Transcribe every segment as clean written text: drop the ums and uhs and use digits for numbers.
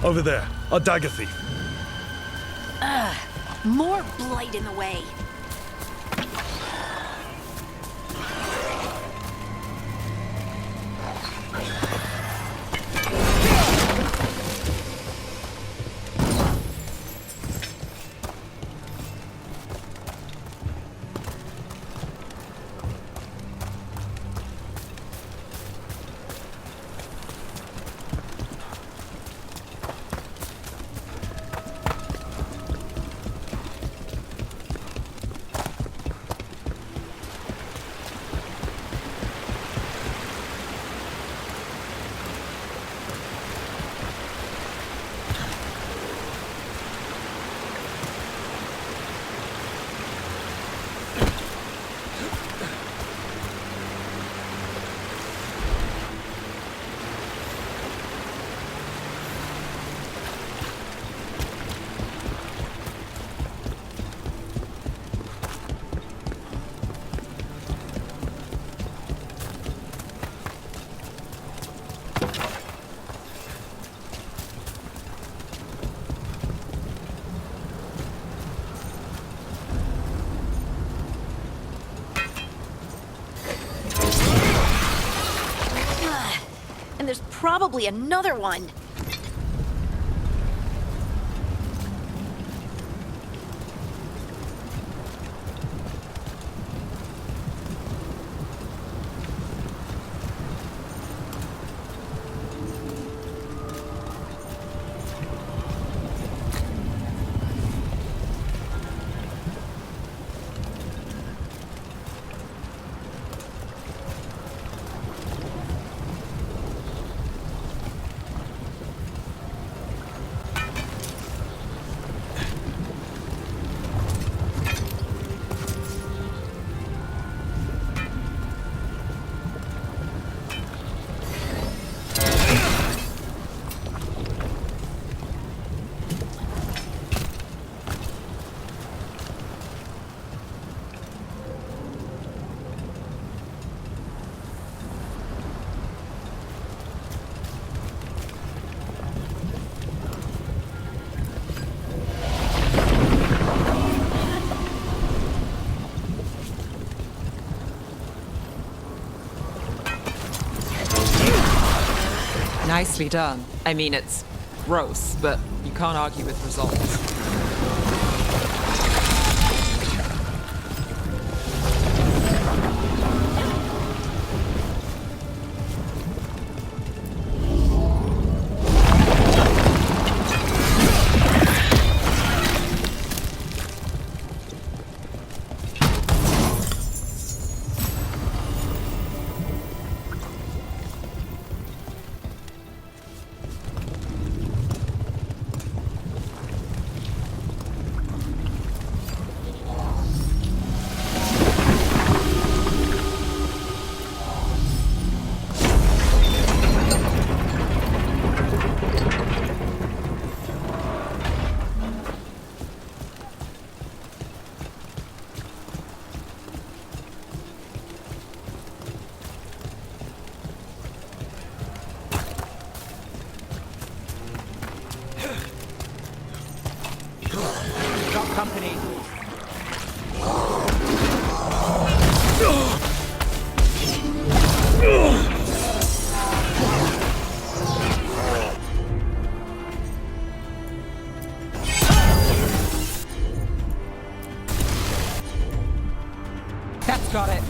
Over there, a dagger thief. More blight in the way. And there's probably another one. Nicely done. I mean, it's gross, but you can't argue with results. Company. That's got it.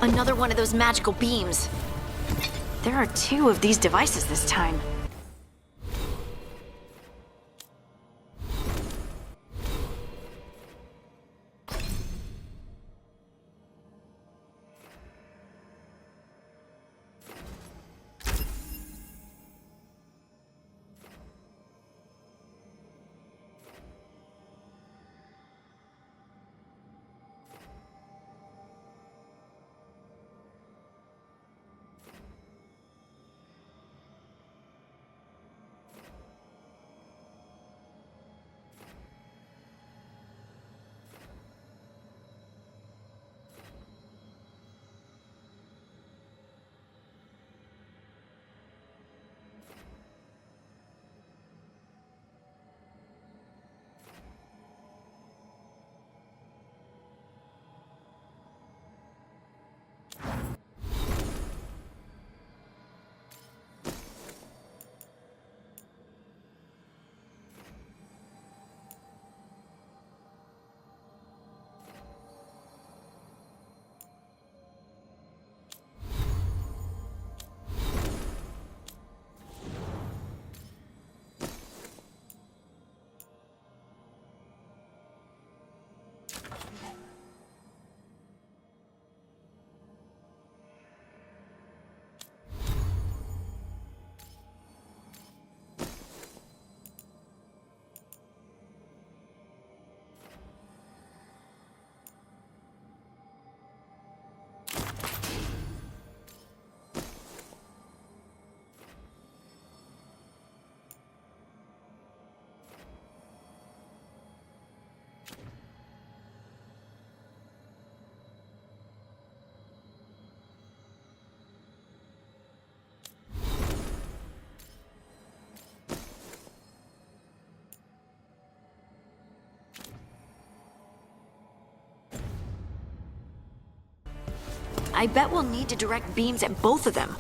Another one of those magical beams. There are two of these devices this time. I bet we'll need to direct beams at both of them.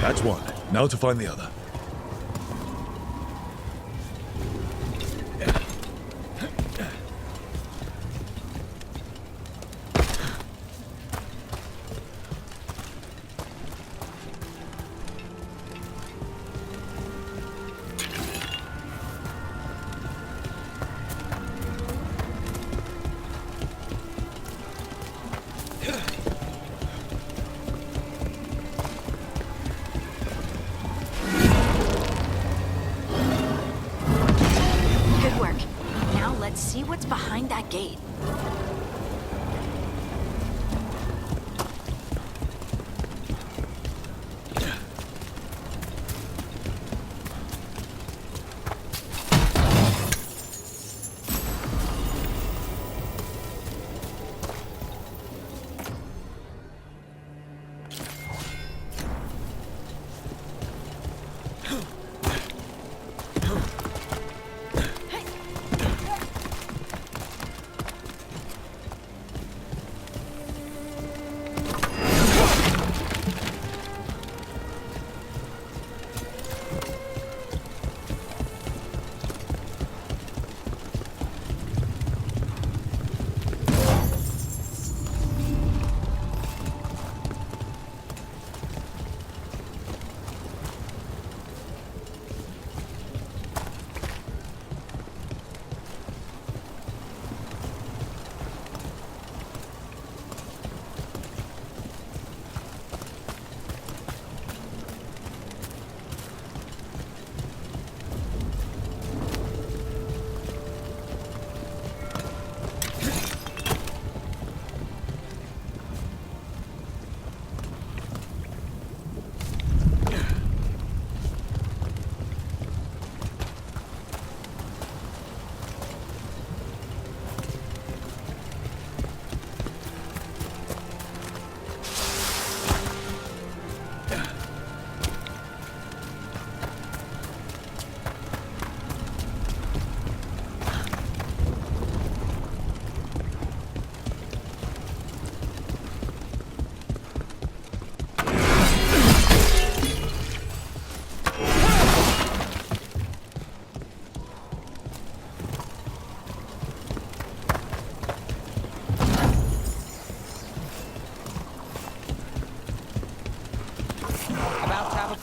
That's one. Now to find the other. See what's behind that gate.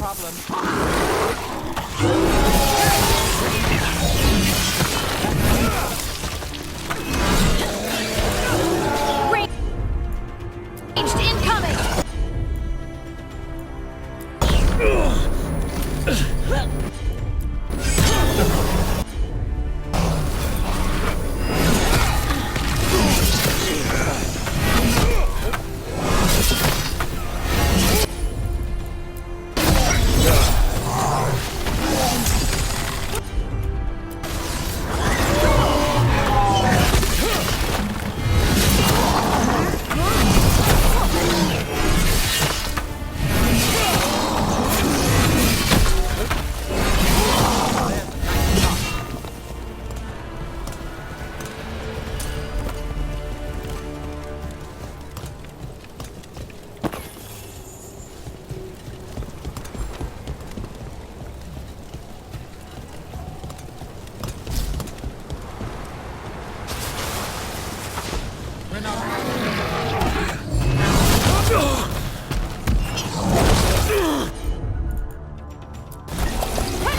problem. Ranged incoming!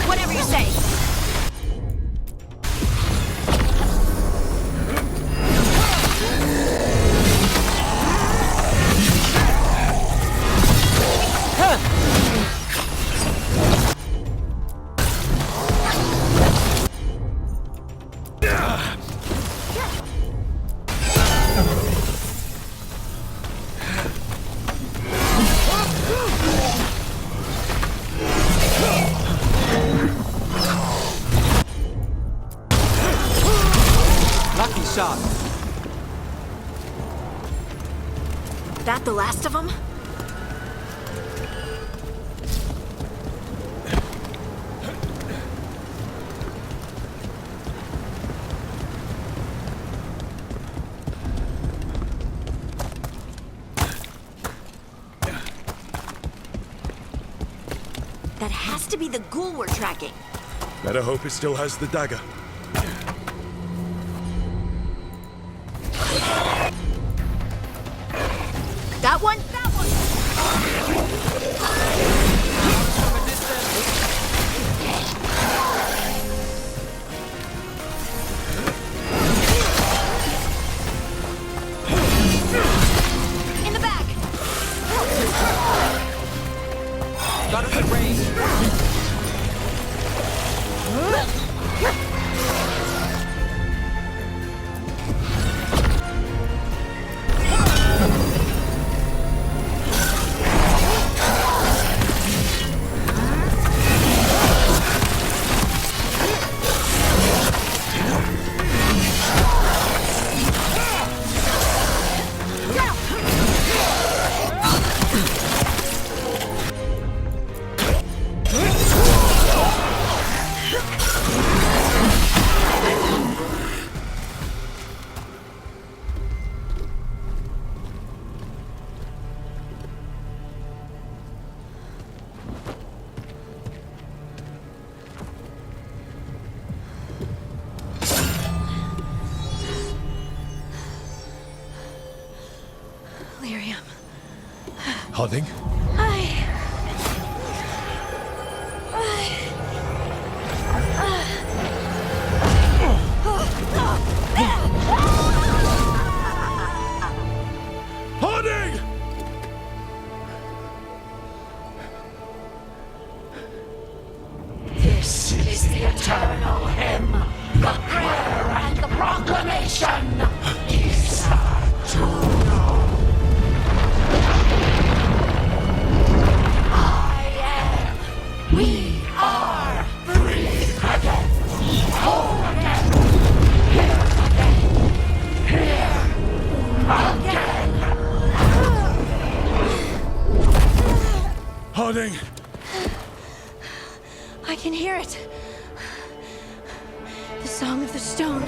Whatever you say. Lucky shot. That the last of them? That has to be the ghoul we're tracking. Better hope it still has the dagger. That one? That one! From a distance. In the back! Got us at range. Lyrium. Harding? Harding! This is the eternal hymn, the prayer and the proclamation. We are free again, whole again, here again. Harding! I can hear it. The song of the stone.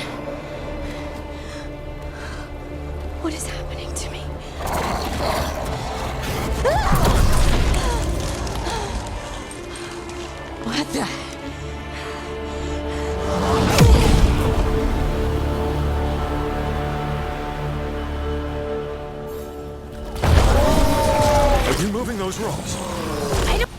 What is happening to me? What the? Are you moving those rocks? I don't.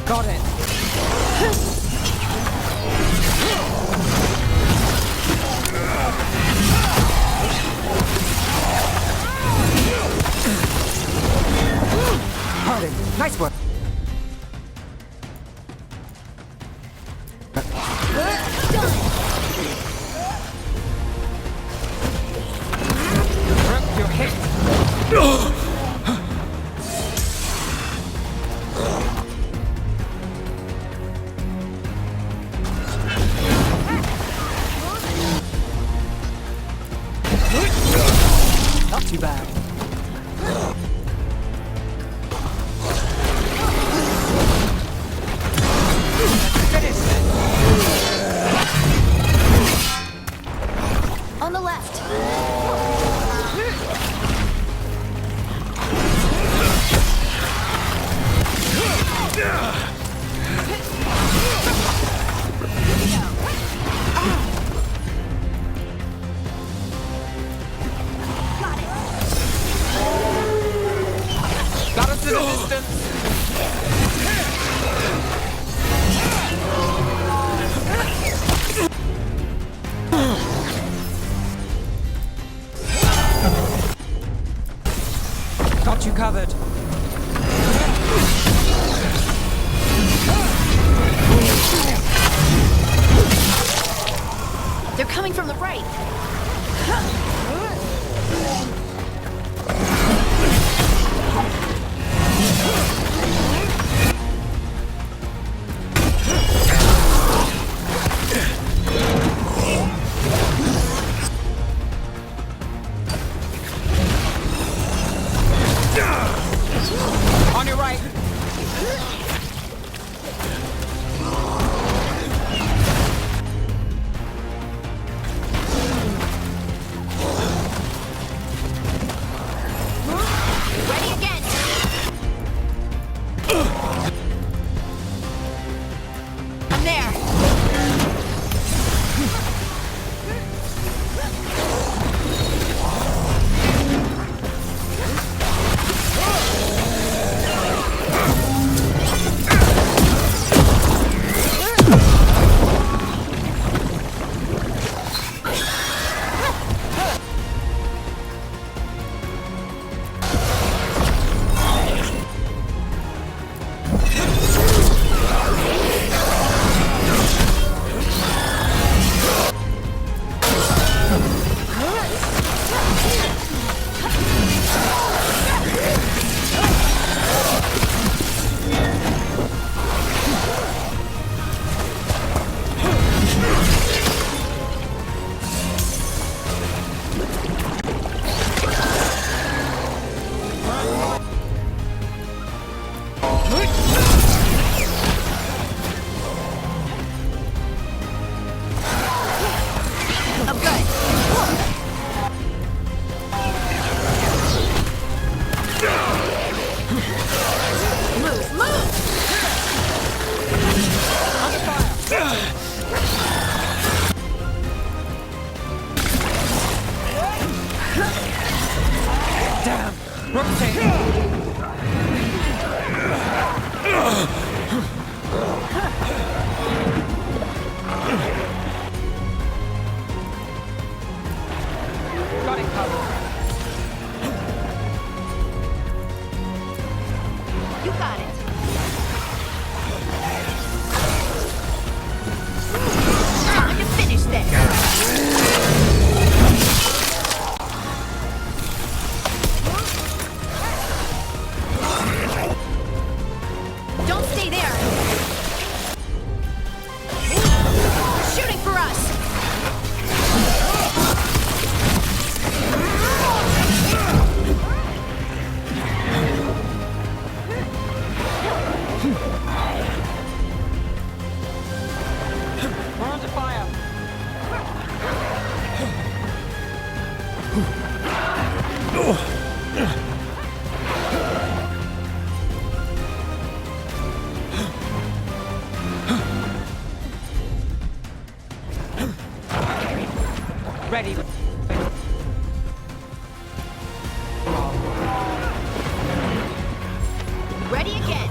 Got it. Harding, nice work. Rook, you're hit. Not too bad. Finish it. On the left. Got us in the distance. Got you covered. They're coming from the right. On your right. Ready again. I'm there. I'm good. Move, move! Damn. Rook, got it covered. You got it. Time to finish this. Don't stay there. Shooting for us. We're under fire. Ready. Ready again.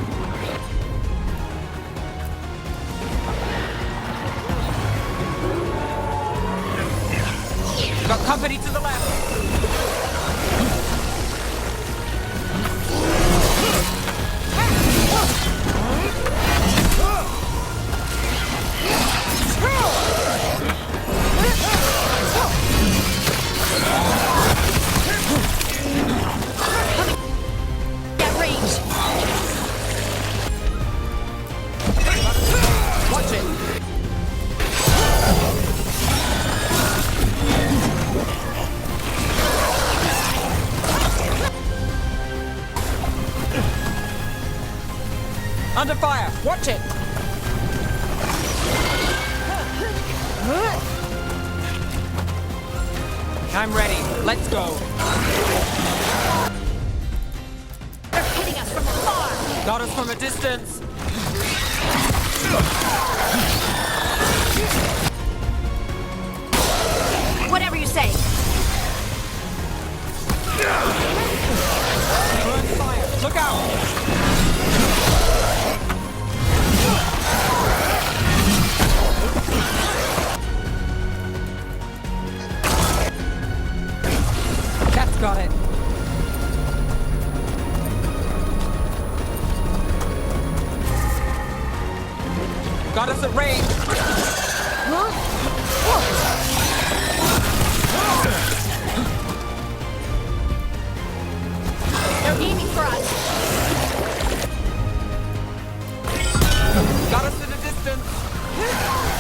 Under fire! Watch it! I'm ready. Let's go. They're hitting us from afar! Got us from a distance. Whatever you say. Burn fire. Look out! Cat's got it. Got us at range. They're aiming for us. Got us at a distance.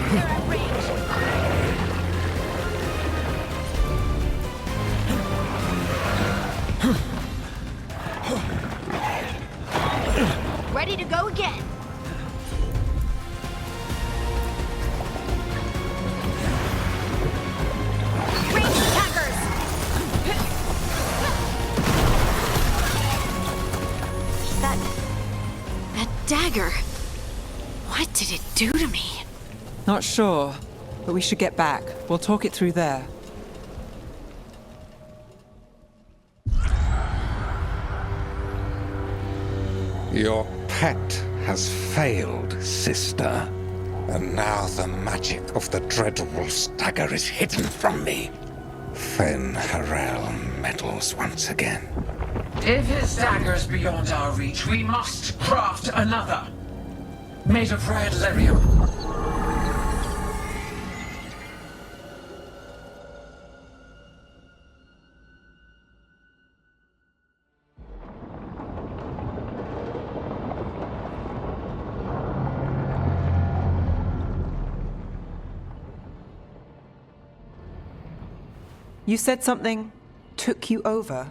They're at range. Ready to go again. Range attackers! That dagger. What did it do to me? Not sure, but we should get back. We'll talk it through there. Your pet has failed, sister. And now the magic of the Dreadwolf's dagger is hidden from me. Fen Harel meddles once again. If his dagger's beyond our reach, we must craft another. Made of red lyrium. You said something took you over,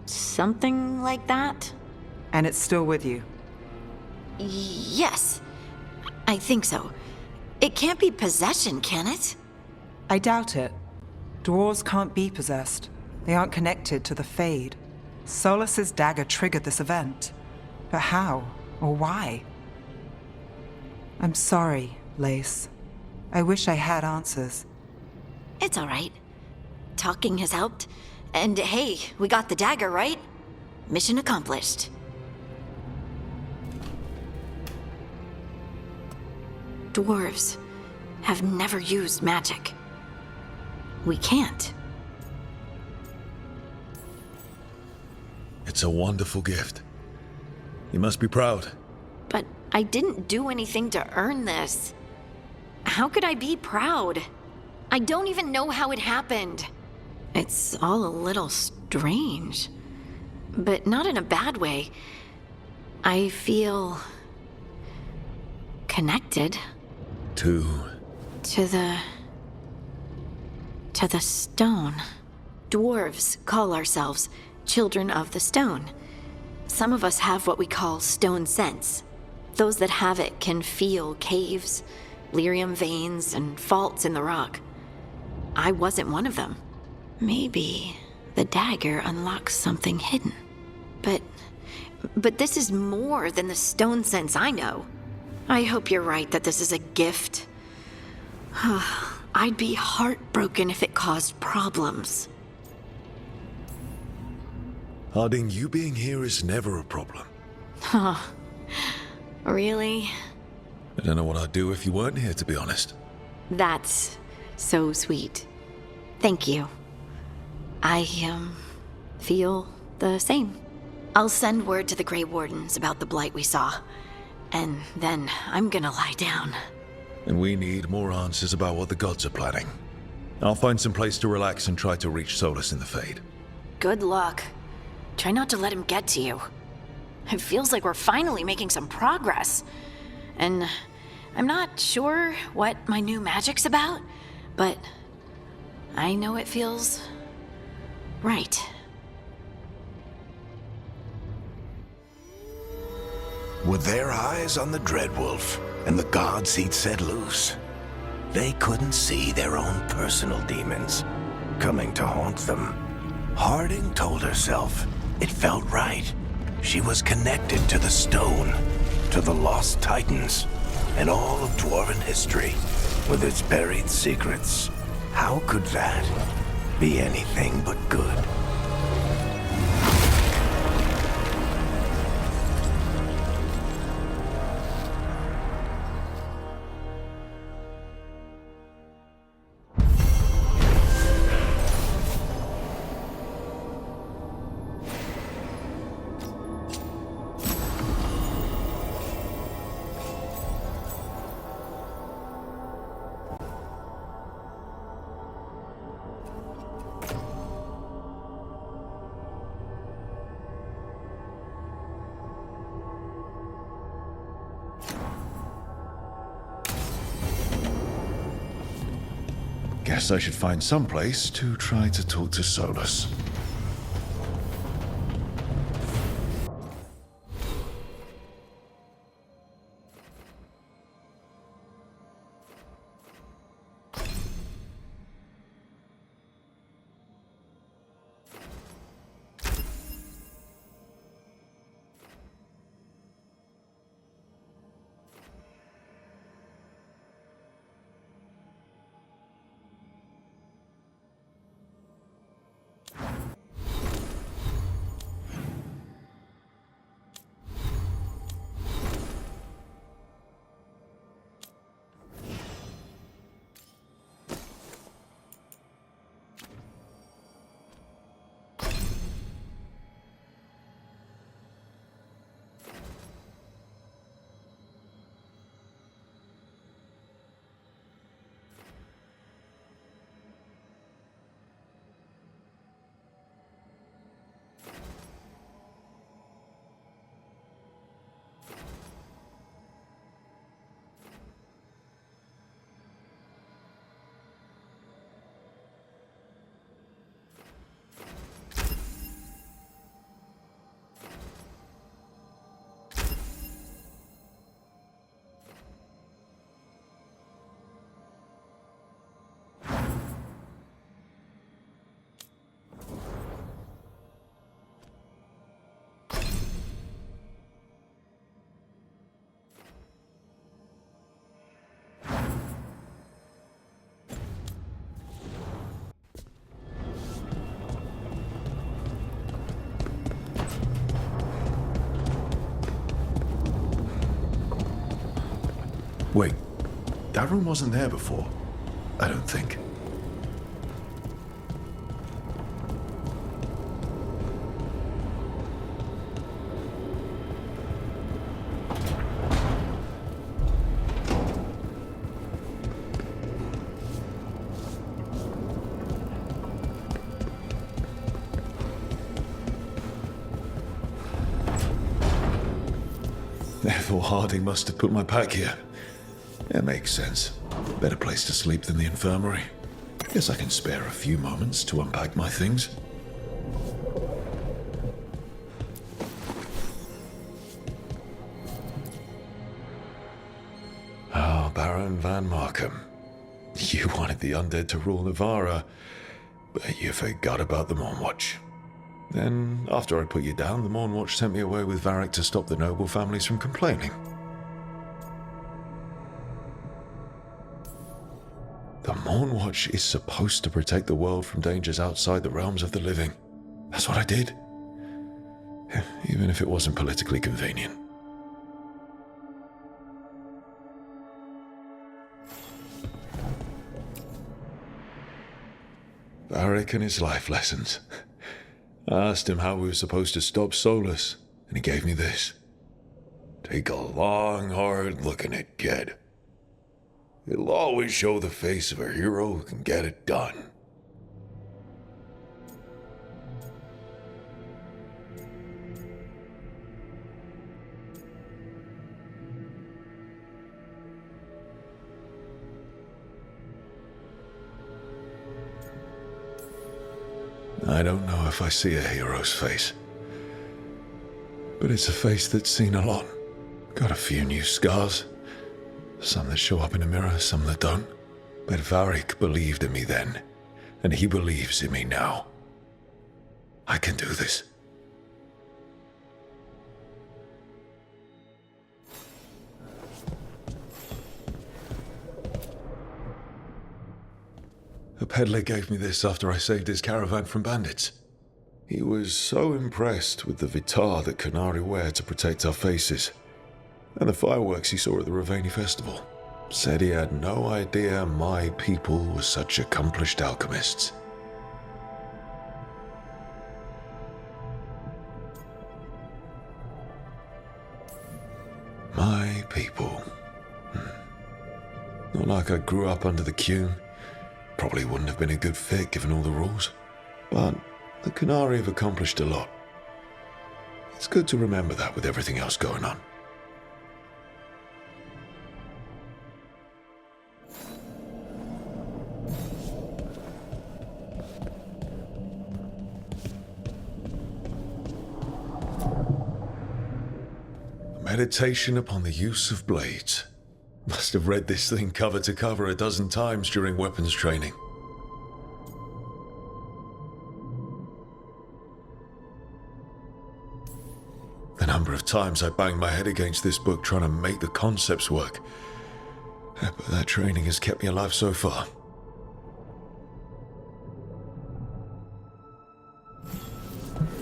Something like that? and it's still with you. Yes. I think so. It can't be possession, can it? I doubt it. Dwarves can't be possessed. They aren't connected to the Fade. Solas's dagger triggered this event. But how? Or why? I'm sorry, Lace. I wish I had answers. It's all right. Talking has helped. And hey, we got the dagger, right? Mission accomplished. Dwarves have never used magic. We can't. It's a wonderful gift. You must be proud. But I didn't do anything to earn this. How could I be proud? I don't even know how it happened. It's all a little strange. But not in a bad way. I feel connected To to the stone. Dwarves call ourselves children of the stone. Some of us have what we call stone sense. Those that have it can feel caves, lyrium veins, and faults in the rock. I wasn't one of them. Maybe the dagger unlocks something hidden. But this is more than the stone sense I know. I hope you're right that this is a gift. I'd be heartbroken if it caused problems. Harding, you being here is never a problem. Really? I don't know what I'd do if you weren't here, to be honest. That's so sweet. Thank you. I, feel the same. I'll send word to the Grey Wardens about the blight we saw. And then I'm gonna lie down. And we need more answers about what the gods are planning. I'll find some place to relax and try to reach Solus in the Fade. Good luck. Try not to let him get to you. It feels like we're finally making some progress. And I'm not sure what my new magic's about, but I know it feels right. With their eyes on the Dreadwolf and the gods he'd set loose, they couldn't see their own personal demons coming to haunt them. Harding told herself it felt right. She was connected to the stone, to the lost titans, and all of Dwarven history with its buried secrets. How could that be anything but good? Guess I should find some place to try to talk to Solus. Wait, that room wasn't there before. I don't think. Therefore, Harding must have put my pack here. It makes sense. Better place to sleep than the infirmary. Guess I can spare a few moments to unpack my things. Oh, Baron Van Markham. You wanted the undead to rule Navara, but you forgot about the Mornwatch. Then, after I put you down, the Mornwatch sent me away with Varric to stop the noble families from complaining. The Mornwatch is supposed to protect the world from dangers outside the realms of the living. That's what I did. Even if it wasn't politically convenient. Varric and his life lessons. I asked him how we were supposed to stop Solus, and he gave me this. Take a long, hard look at it, kid. It'll always show the face of a hero who can get it done. I don't know if I see a hero's face, but it's a face that's seen a lot. Got a few new scars. Some that show up in a mirror, some that don't. But Varric believed in me then, and he believes in me now. I can do this. A peddler gave me this after I saved his caravan from bandits. He was so impressed with the vitar that Qunari wear to protect our faces, and the fireworks he saw at the Ravani festival. Said he had no idea my people were such accomplished alchemists. My people. Not like I grew up under the Qun. Probably wouldn't have been a good fit given all the rules. But the Qunari have accomplished a lot. It's good to remember that with everything else going on. Meditation upon the use of blades. Must have read this thing cover to cover a dozen times during weapons training. The number of times I banged my head against this book trying to make the concepts work. But that training has kept me alive so far.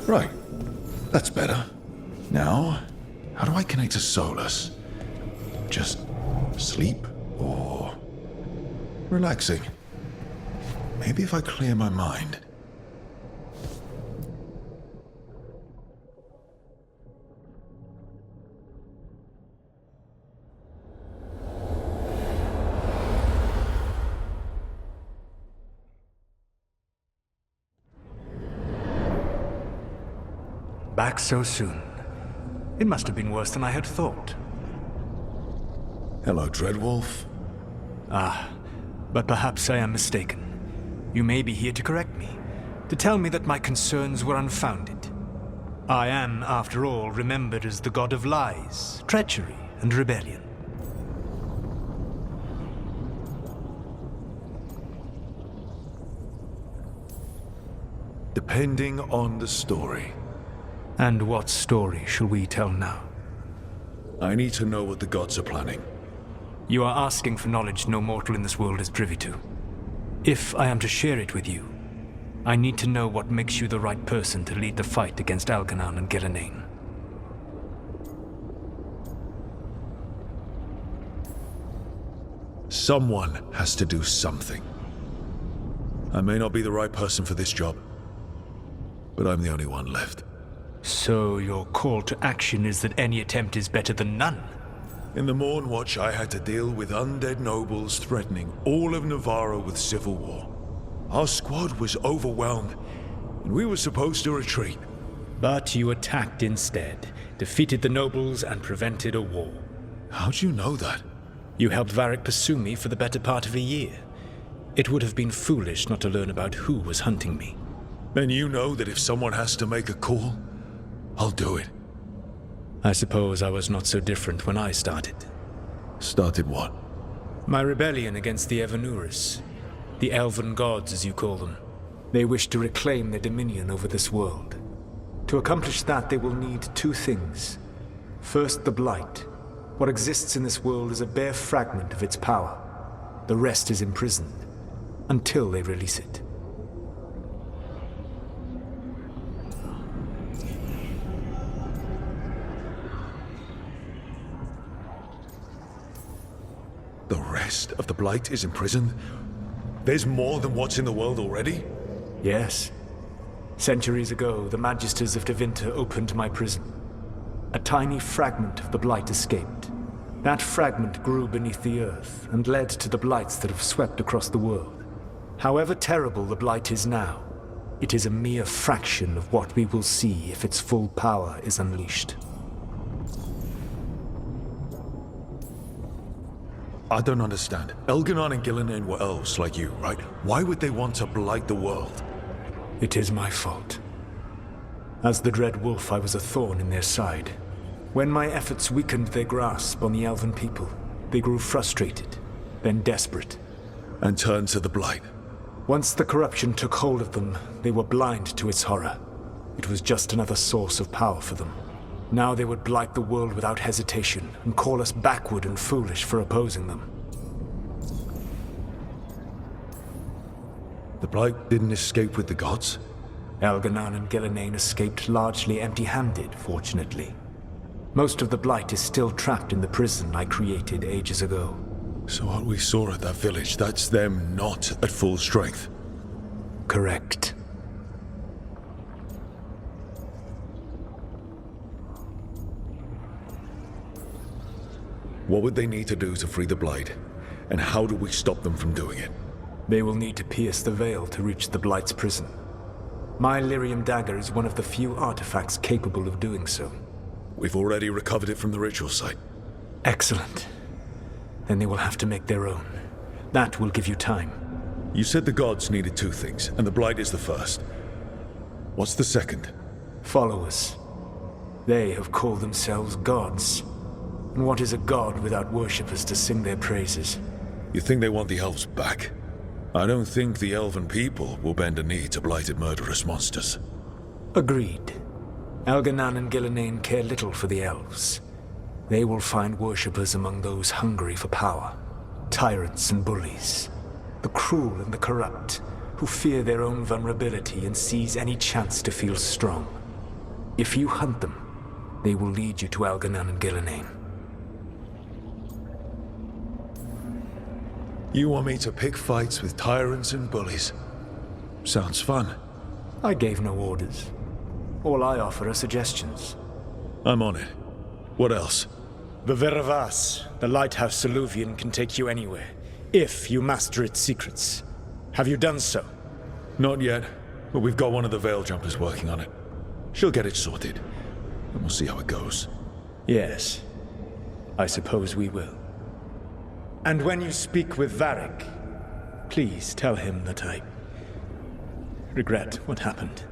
Right. That's better. Now, how do I connect to Solus? Just sleep or relaxing? Maybe if I clear my mind. Back so soon. It must have been worse than I had thought. Hello, Dreadwolf. Ah, but perhaps I am mistaken. You may be here to correct me, to tell me that my concerns were unfounded. I am, after all, remembered as the god of lies, treachery, and rebellion. Depending on the story. And what story shall we tell now? I need to know what the gods are planning. You are asking for knowledge no mortal in this world is privy to. If I am to share it with you, I need to know what makes you the right person to lead the fight against Algernon and Gillenane. Someone has to do something. I may not be the right person for this job, but I'm the only one left. So your call to action is that any attempt is better than none? In the Morn Watch, I had to deal with undead nobles threatening all of Navarro with civil war. Our squad was overwhelmed, and we were supposed to retreat. But you attacked instead, defeated the nobles, and prevented a war. How'd you know that? You helped Varric pursue me for the better part of a year. It would have been foolish not to learn about who was hunting me. Then you know that if someone has to make a call, I'll do it. I suppose I was not so different when I started. Started what? My rebellion against the Evanuris. The elven gods, as you call them. They wish to reclaim their dominion over this world. To accomplish that, they will need two things. First, the Blight. What exists in this world is a bare fragment of its power. The rest is imprisoned, until they release it. The rest of the Blight is imprisoned? There's more than what's in the world already? Yes. Centuries ago, the Magisters of Tevinter opened my prison. A tiny fragment of the Blight escaped. That fragment grew beneath the earth and led to the Blights that have swept across the world. However terrible the Blight is now, it is a mere fraction of what we will see if its full power is unleashed. I don't understand. Elganon and Gillenane were elves like you, right? Why would they want to blight the world? It is my fault. As the Dread Wolf, I was a thorn in their side. When my efforts weakened their grasp on the Elven people, they grew frustrated, then desperate. And turned to the Blight. Once the corruption took hold of them, they were blind to its horror. It was just another source of power for them. Now they would blight the world without hesitation, and call us backward and foolish for opposing them. The Blight didn't escape with the gods? Elganan and Gillenane escaped largely empty-handed, fortunately. Most of the Blight is still trapped in the prison I created ages ago. So what we saw at that village, that's them not at full strength? Correct. What would they need to do to free the Blight? And how do we stop them from doing it? They will need to pierce the veil to reach the Blight's prison. My Lyrium dagger is one of the few artifacts capable of doing so. We've already recovered it from the ritual site. Excellent. Then they will have to make their own. That will give you time. You said the gods needed two things, and the Blight is the first. What's the second? Followers. They have called themselves gods. And what is a god without worshippers to sing their praises? You think they want the elves back? I don't think the elven people will bend a knee to blighted murderous monsters. Agreed. Elganan and Gillenane care little for the elves. They will find worshippers among those hungry for power. Tyrants and bullies. The cruel and the corrupt, who fear their own vulnerability and seize any chance to feel strong. If you hunt them, they will lead you to Elganan and Gillenane. You want me to pick fights with tyrants and bullies? Sounds fun. I gave no orders. All I offer are suggestions. I'm on it. What else? The Veravas, the lighthouse Soluvian, can take you anywhere, if you master its secrets. Have you done so? Not yet, but we've got one of the Veil Jumpers working on it. She'll get it sorted, and we'll see how it goes. Yes, I suppose we will. And when you speak with Varric, please tell him that I regret what happened.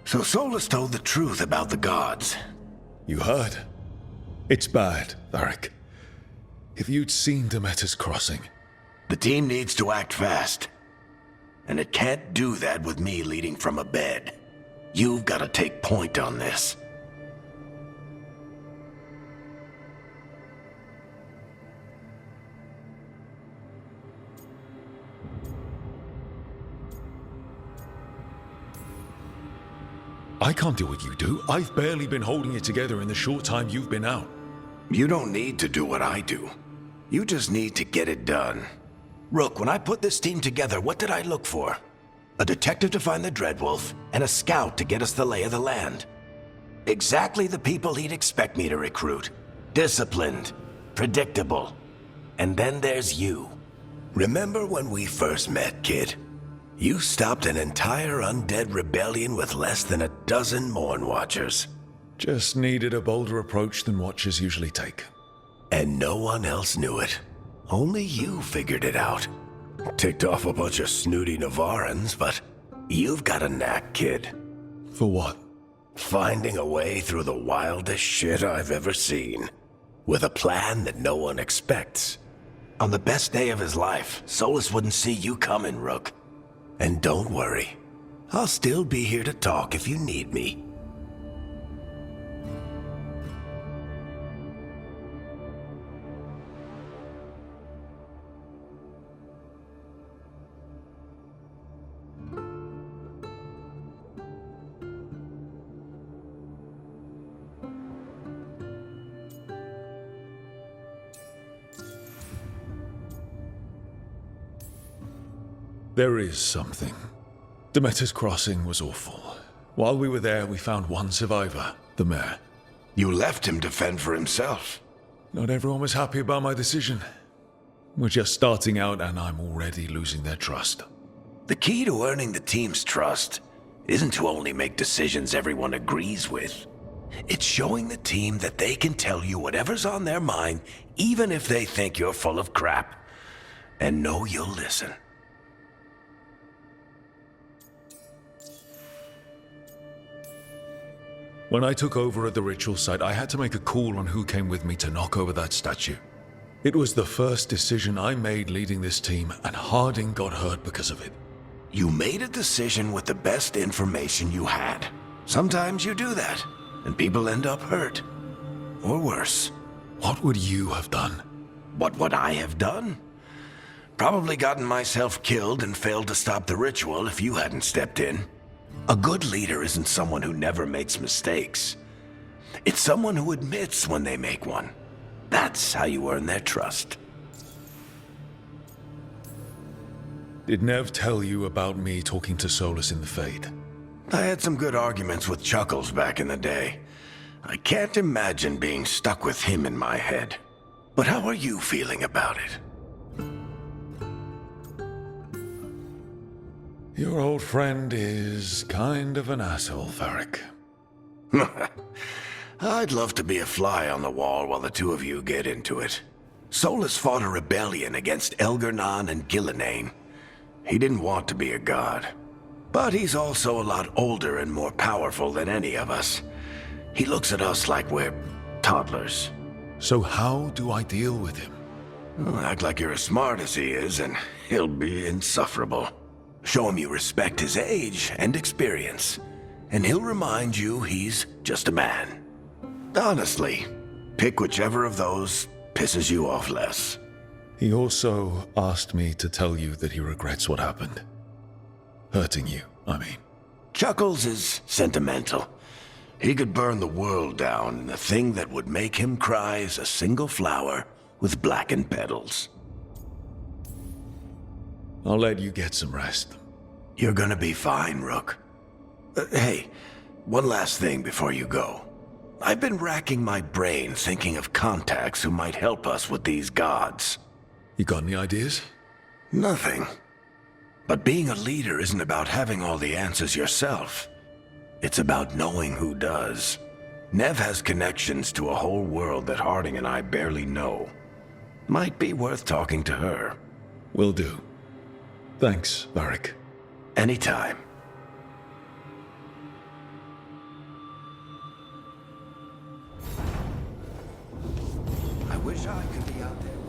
So Solus told the truth about the gods. You heard? It's bad, Varric. If you'd seen Demeter's crossing... The team needs to act fast. And it can't do that with me leading from a bed. You've got to take point on this. I can't do what you do. I've barely been holding it together in the short time you've been out. You don't need to do what I do. You just need to get it done. Rook, when I put this team together, what did I look for? A detective to find the Dreadwolf, and a scout to get us the lay of the land. Exactly the people he'd expect me to recruit. Disciplined, predictable. And then there's you. Remember when we first met, kid? You stopped an entire undead rebellion with less than a dozen Morn Watchers. Just needed a bolder approach than Watchers usually take. And no one else knew it. Only you figured it out. Ticked off a bunch of snooty Navarrans, but you've got a knack, kid. For what? Finding a way through the wildest shit I've ever seen. With a plan that no one expects. On the best day of his life, Solus wouldn't see you coming, Rook. And don't worry. I'll still be here to talk if you need me. There is something. Demeter's crossing was awful. While we were there, we found one survivor, the mayor. You left him to fend for himself. Not everyone was happy about my decision. We're just starting out and I'm already losing their trust. The key to earning the team's trust isn't to only make decisions everyone agrees with. It's showing the team that they can tell you whatever's on their mind, even if they think you're full of crap. And know you'll listen. When I took over at the ritual site, I had to make a call on who came with me to knock over that statue. It was the first decision I made leading this team, and Harding got hurt because of it. You made a decision with the best information you had. Sometimes you do that, and people end up hurt. Or worse. What would you have done? What would I have done? Probably gotten myself killed and failed to stop the ritual if you hadn't stepped in. A good leader isn't someone who never makes mistakes. It's someone who admits when they make one. That's how you earn their trust. Did Nev tell you about me talking to Solus in the Fade? I had some good arguments with Chuckles back in the day. I can't imagine being stuck with him in my head. But how are you feeling about it? Your old friend is kind of an asshole, Varric. I'd love to be a fly on the wall while the two of you get into it. Solus fought a rebellion against Elgernon and Gillenane. He didn't want to be a god. But he's also a lot older and more powerful than any of us. He looks at us like we're toddlers. So how do I deal with him? Act like you're as smart as he is, and he'll be insufferable. Show him you respect his age and experience, and he'll remind you he's just a man. Honestly, pick whichever of those pisses you off less. He also asked me to tell you that he regrets what happened. Hurting you, I mean. Chuckles is sentimental. He could burn the world down, and the thing that would make him cry is a single flower with blackened petals. I'll let you get some rest. You're gonna be fine, Rook. Hey, one last thing before you go. I've been racking my brain thinking of contacts who might help us with these gods. You got any ideas? Nothing. But being a leader isn't about having all the answers yourself. It's about knowing who does. Nev has connections to a whole world that Harding and I barely know. Might be worth talking to her. Will do. Thanks, Varric. Anytime. I could be out there.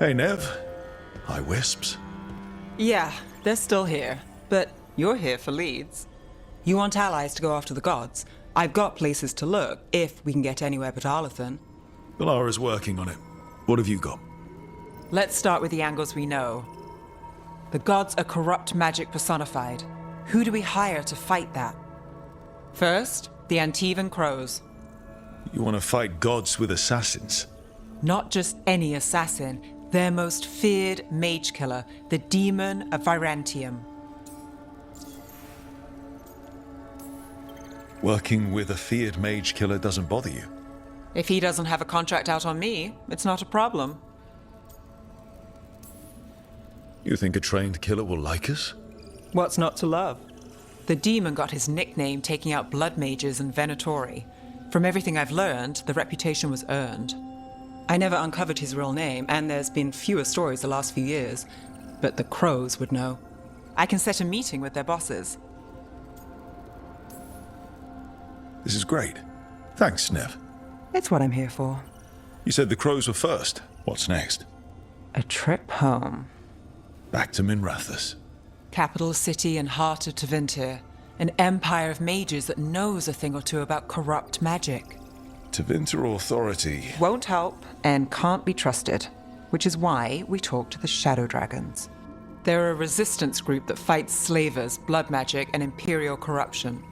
Hey, Nev. Hi, Wisps. Yeah, they're still here. But you're here for leads. You want allies to go after the gods? I've got places to look, if we can get anywhere but Arlathan. Valara's working on it. What have you got? Let's start with the angles we know. The gods are corrupt magic personified. Who do we hire to fight that? First, the Antivan Crows. You want to fight gods with assassins? Not just any assassin, their most feared mage killer, the Demon of Virantium. Working with a feared mage killer doesn't bother you? If he doesn't have a contract out on me, it's not a problem. You think a trained killer will like us? What's not to love? The demon got his nickname taking out blood mages and Venatori. From everything I've learned, the reputation was earned. I never uncovered his real name, and there's been fewer stories the last few years, but the Crows would know. I can set a meeting with their bosses. This is great. Thanks, Nev. It's what I'm here for. You said the Crows were first. What's next? A trip home. Back to Minrathous. Capital city and heart of Tevinter. An empire of mages that knows a thing or two about corrupt magic. Tevinter Authority. Won't help and can't be trusted, which is why we talk to the Shadow Dragons. They're a resistance group that fights slavers, blood magic, and imperial corruption.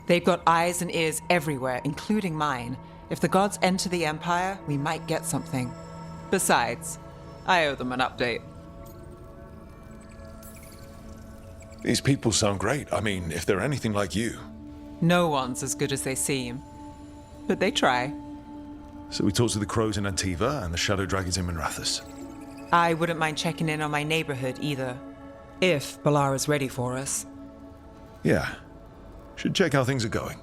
They've got eyes and ears everywhere, including mine. If the gods enter the empire, we might get something. Besides, I owe them an update. These people sound great. I mean, if they're anything like you. No one's as good as they seem. But they try. So we talked to the Crows in Antiva and the Shadow Dragons in Minrathous. I wouldn't mind checking in on my neighborhood either. If Balara's ready for us. Yeah. Should check how things are going.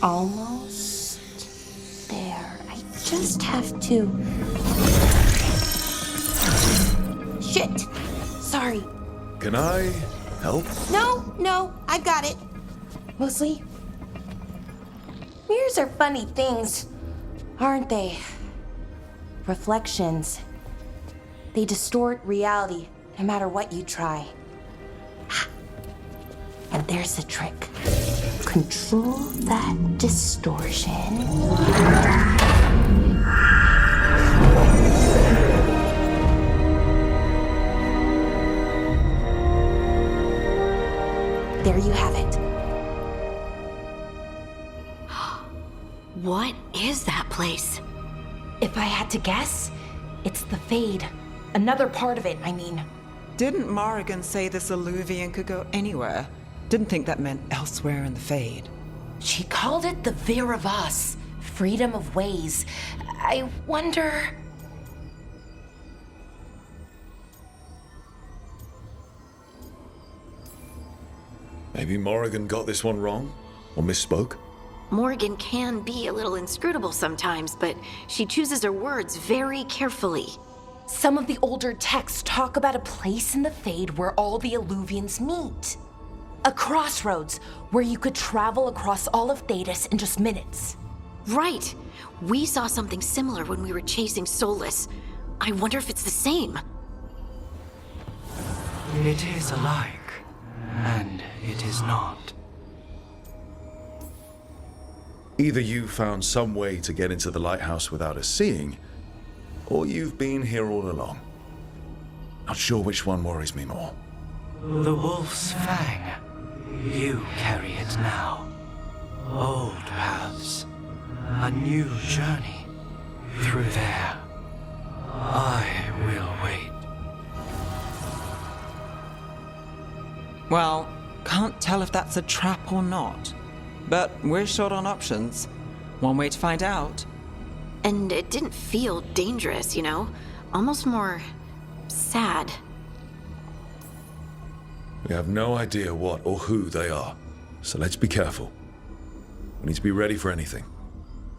Almost there. I just have to... Shit! Sorry. Can I help? No, I've got it. Mostly, mirrors are funny things, aren't they? Reflections. They distort reality, no matter what you try. And there's the trick. Control that distortion. There you have it. What is that place? If I had to guess, it's the Fade. Another part of it, I mean. Didn't Morrigan say this Illuvian could go anywhere? Didn't think that meant elsewhere in the Fade. She called it the Vir of Us, freedom of ways. I wonder... Maybe Morrigan got this one wrong? Or misspoke? Morgan can be a little inscrutable sometimes, but she chooses her words very carefully. Some of the older texts talk about a place in the Fade where all the Illuvians meet. A crossroads where you could travel across all of Thedas in just minutes. Right. We saw something similar when we were chasing Solus. I wonder if it's the same. It is alike, and it is not. Either you found some way to get into the lighthouse without us seeing, or you've been here all along. Not sure which one worries me more. The wolf's fang. You carry it now. Old paths. A new journey. Through there. I will wait. Well, can't tell if that's a trap or not. But we're short on options. One way to find out. And it didn't feel dangerous, you know? Almost more sad. We have no idea what or who they are, so let's be careful. We need to be ready for anything.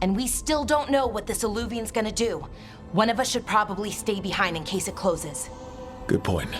And we still don't know what this Illuvian's gonna do. One of us should probably stay behind in case it closes. Good point.